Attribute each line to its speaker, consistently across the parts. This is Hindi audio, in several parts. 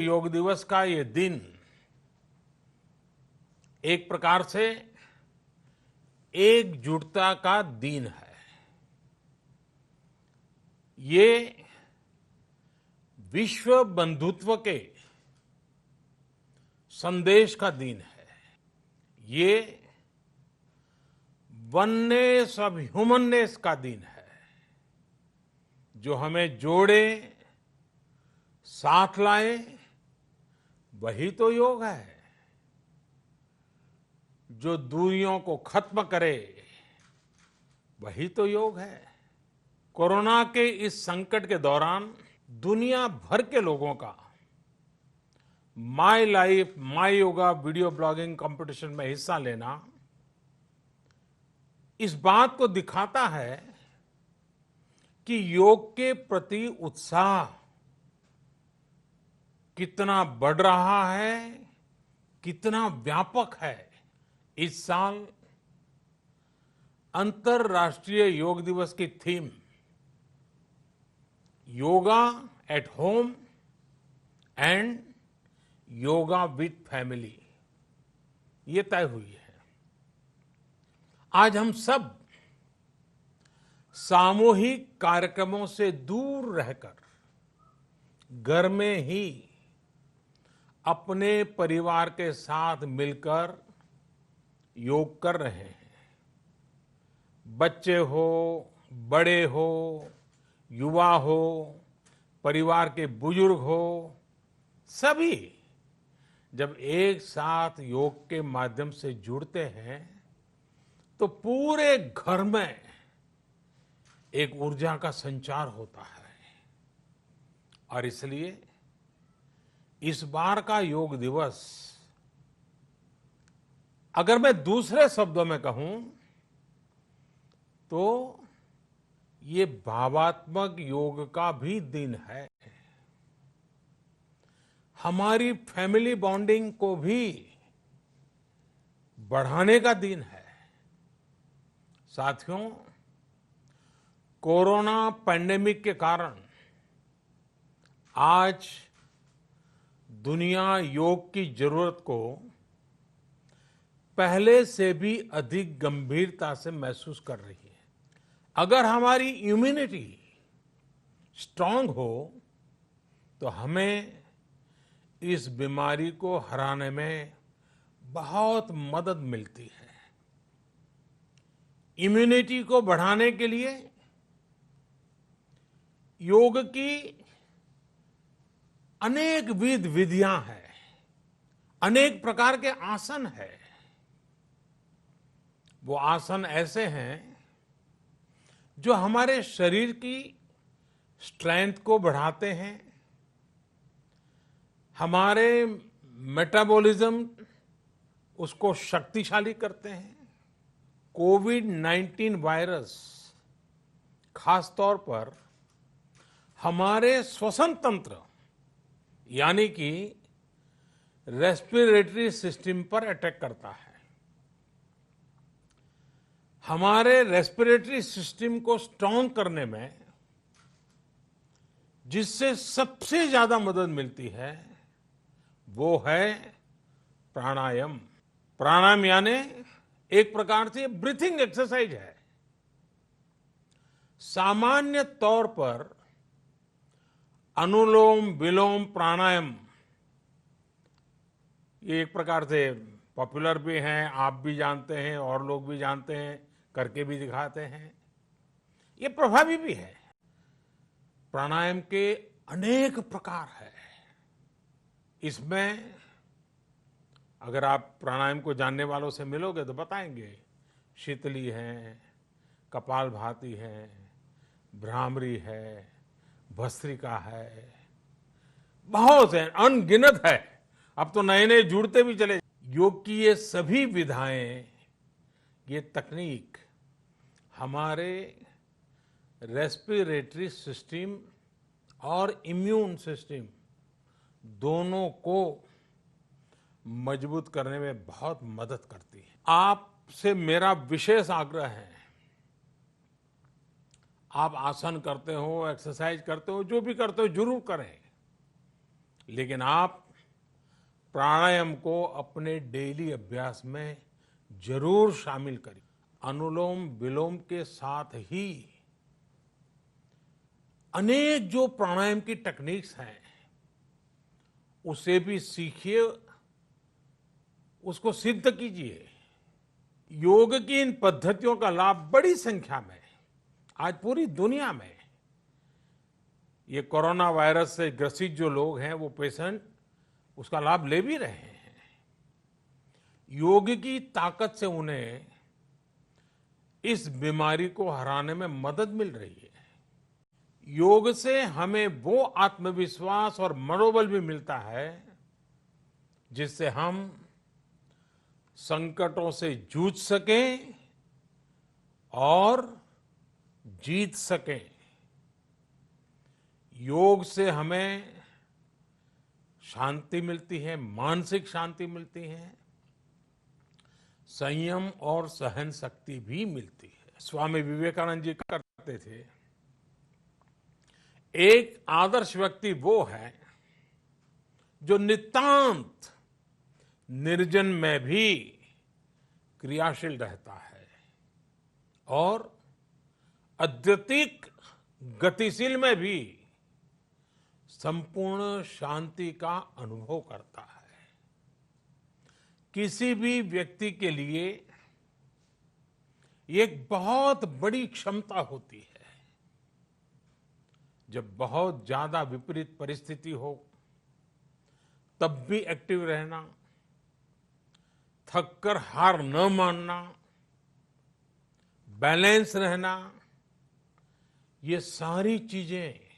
Speaker 1: योग दिवस का ये दिन एक प्रकार से एकजुटता का दिन है। ये विश्व बंधुत्व के संदेश का दिन है। ये वननेस ऑफ ह्यूमननेस का दिन है, जो हमें जोड़े, साथ लाए, वही तो योग है। जो दूरियों को खत्म करे, वही तो योग है। कोरोना के इस संकट के दौरान दुनिया भर के लोगों का my life my yoga video blogging competition में हिस्सा लेना इस बात को दिखाता है कि योग के प्रति उत्साह कितना बढ़ रहा है, कितना व्यापक है। इस साल अंतर्राष्ट्रीय योग दिवस की theme yoga at home and yoga with family ये तय हुई है। आज हम सब सामूहिक कार्यक्रमों से दूर रहकर घर में ही अपने परिवार के साथ मिलकर योग कर रहे हैं। बच्चे हो, बड़े हो, युवा हो, परिवार के बुजुर्ग हो, सभी जब एक साथ योग के माध्यम से जुड़ते हैं तो पूरे घर में एक ऊर्जा का संचार होता है। और इसलिए इस बार का योग दिवस, अगर मैं दूसरे शब्दों में कहूं तो ये भावात्मक योग का भी दिन है। हमारी फैमिली बॉन्डिंग को भी बढ़ाने का दिन है। साथियों, कोरोना पैंडेमिक के कारण आज दुनिया योग की जरूरत को पहले से भी अधिक गंभीरता से महसूस कर रही है। अगर हमारी इम्यूनिटी स्ट्रांग हो तो हमें इस बीमारी को हराने में बहुत मदद मिलती है। इम्यूनिटी को बढ़ाने के लिए योग की अनेक विध विधियां हैं, अनेक प्रकार के आसन हैं। वो आसन ऐसे हैं जो हमारे शरीर की स्ट्रेंथ को बढ़ाते हैं, हमारे मेटाबॉलिज्म उसको शक्तिशाली करते हैं। कोविड-19 वायरस खासतौर पर हमारे श्वसन तंत्र यानी कि रेस्पिरेटरी सिस्टम पर अटैक करता है। हमारे रेस्पिरेटरी सिस्टम को स्ट्रांग करने में जिससे सबसे ज्यादा मदद मिलती है वो है प्राणायाम। प्राणायाम यानी एक प्रकार से ब्रीथिंग एक्सरसाइज है। सामान्य तौर पर अनुलोम विलोम प्राणायाम ये एक प्रकार से पॉपुलर भी हैं, आप भी जानते हैं और लोग भी जानते हैं, करके भी दिखाते हैं। ये प्रभावी भी है। प्राणायाम के अनेक प्रकार हैं। इसमें अगर आप प्राणायाम को जानने वालों से मिलोगे तो बताएंगे शीतली है, कपालभाति है, भ्रामरी है, भस्त्रिका है, बहुत है, अनगिनत है। अब तो नए नए जुड़ते भी चले। योग की ये सभी विधाएं, ये तकनीक हमारे रेस्पिरेटरी सिस्टम और इम्यून सिस्टम दोनों को मजबूत करने में बहुत मदद करती है। आपसे मेरा विशेष आग्रह है, आप आसन करते हो, एक्सरसाइज करते हो, जो भी करते हो जरूर करें, लेकिन आप प्राणायाम को अपने डेली अभ्यास में जरूर शामिल करिए। अनुलोम विलोम के साथ ही अनेक जो प्राणायाम की टेक्निक्स हैं उसे भी सीखिए, उसको सिद्ध कीजिए। योग की इन पद्धतियों का लाभ बड़ी संख्या में आज पूरी दुनिया में ये कोरोना वायरस से ग्रसित जो लोग हैं वो पेशेंट उसका लाभ ले भी रहे हैं। योग की ताकत से उन्हें इस बीमारी को हराने में मदद मिल रही है। योग से हमें वो आत्मविश्वास और मनोबल भी मिलता है जिससे हम संकटों से जूझ सकें और जीत सकें। योग से हमें शांति मिलती है, मानसिक शांति मिलती है, संयम और सहन शक्ति भी मिलती है। स्वामी विवेकानंद जी करते थे, एक आदर्श व्यक्ति वो है जो नितांत निर्जन में भी क्रियाशील रहता है और अत्यधिक गतिशील में भी संपूर्ण शांति का अनुभव करता है। किसी भी व्यक्ति के लिए ये एक बहुत बड़ी क्षमता होती है। जब बहुत ज्यादा विपरीत परिस्थिति हो तब भी एक्टिव रहना, थककर हार न मानना, बैलेंस रहना, ये सारी चीजें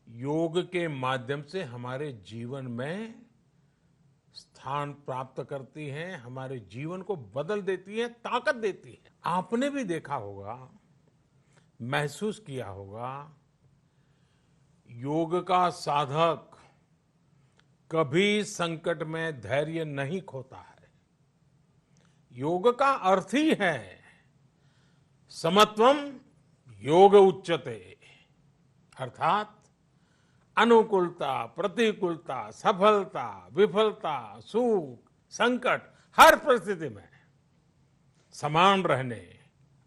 Speaker 1: योग के माध्यम से हमारे जीवन में स्थान प्राप्त करती हैं, हमारे जीवन को बदल देती है, ताकत देती है। आपने भी देखा होगा, महसूस किया होगा, योग का साधक कभी संकट में धैर्य नहीं खोता है। योग का अर्थ ही है समत्वम योग उच्यते, अर्थात अनुकूलता, प्रतिकूलता, सफलता, विफलता, सुख, संकट, हर परिस्थिति में समान रहने,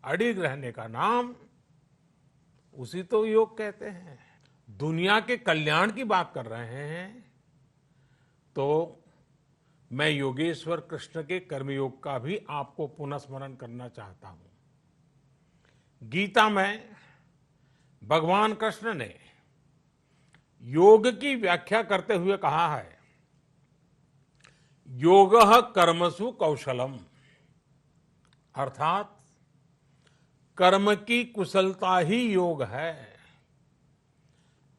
Speaker 1: अडिग रहने का नाम उसी तो योग कहते हैं। दुनिया के कल्याण की बात कर रहे हैं तो मैं योगेश्वर कृष्ण के कर्मयोग का भी आपको पुनः स्मरण करना चाहता हूं। गीता में भगवान कृष्ण ने योग की व्याख्या करते हुए कहा है, योगः कर्मसु कौशलम, अर्थात कर्म की कुशलता ही योग है।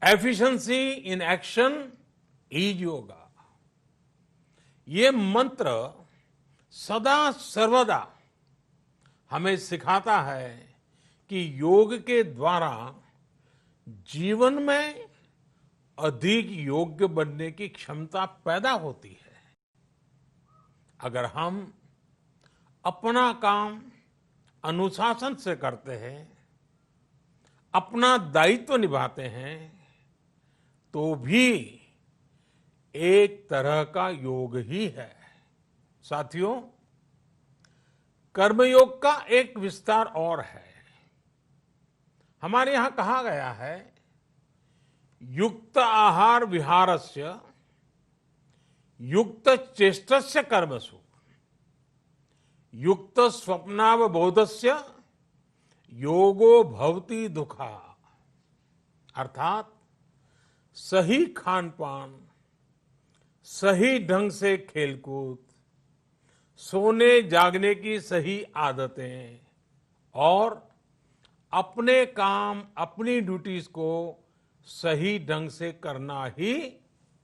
Speaker 1: Efficiency in action is yoga. ये मंत्र सदा सर्वदा हमें सिखाता है कि योग के द्वारा जीवन में अधिक योग्य बनने की क्षमता पैदा होती है। अगर हम अपना काम अनुशासन से करते हैं, अपना दायित्व निभाते हैं, तो भी एक तरह का योग ही है। साथियों, कर्मयोग का एक विस्तार और है। हमारे यहां कहा गया है, युक्त आहार विहारस्य युक्त चेष्टस्य कर्मसु युक्त स्वप्नावबोधस्य योगो भवति दुखा, अर्थात सही खान पान, सही ढंग से खेलकूद, सोने जागने की सही आदतें और अपने काम, अपनी ड्यूटीज को सही ढंग से करना ही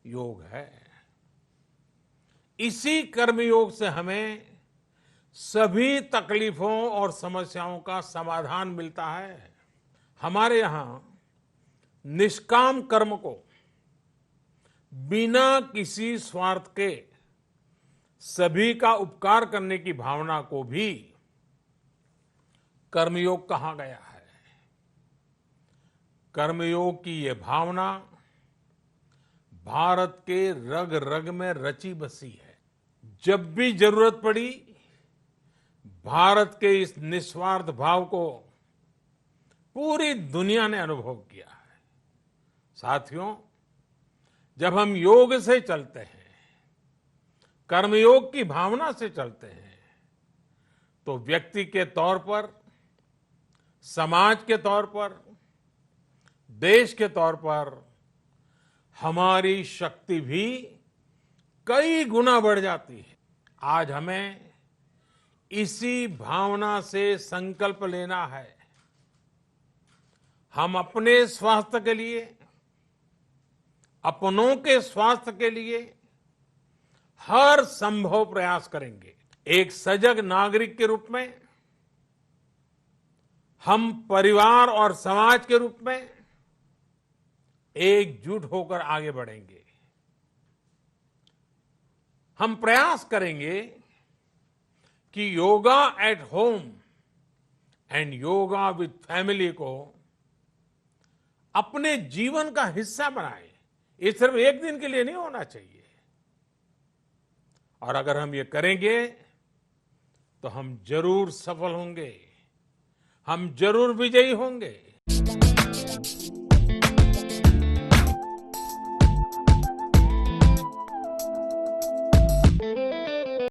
Speaker 1: योग है। इसी कर्मयोग से हमें सभी तकलीफों और समस्याओं का समाधान मिलता है। हमारे यहां निष्काम कर्म को बिना किसी स्वार्थ के सभी का उपकार करने की भावना को भी कर्मयोग कहा गया है। कर्मयोग की ये भावना भारत के रग रग में रची बसी है। जब भी जरूरत पड़ी, भारत के इस निस्वार्थ भाव को पूरी दुनिया ने अनुभव किया है। साथियों, जब हम योग से चलते हैं, कर्मयोग की भावना से चलते हैं, तो व्यक्ति के तौर पर, समाज के तौर पर, देश के तौर पर हमारी शक्ति भी कई गुना बढ़ जाती है। आज हमें इसी भावना से संकल्प लेना है। हम अपने स्वास्थ्य के लिए, अपनों के स्वास्थ्य के लिए हर संभव प्रयास करेंगे। एक सजग नागरिक के रूप में हम परिवार और समाज के रूप में एकजुट होकर आगे बढ़ेंगे। हम प्रयास करेंगे कि yoga at home and yoga with family को अपने जीवन का हिस्सा बनाएं। ये सिर्फ एक दिन के लिए नहीं होना चाहिए। और अगर हम ये करेंगे तो हम जरूर सफल होंगे, हम जरूर विजयी होंगे।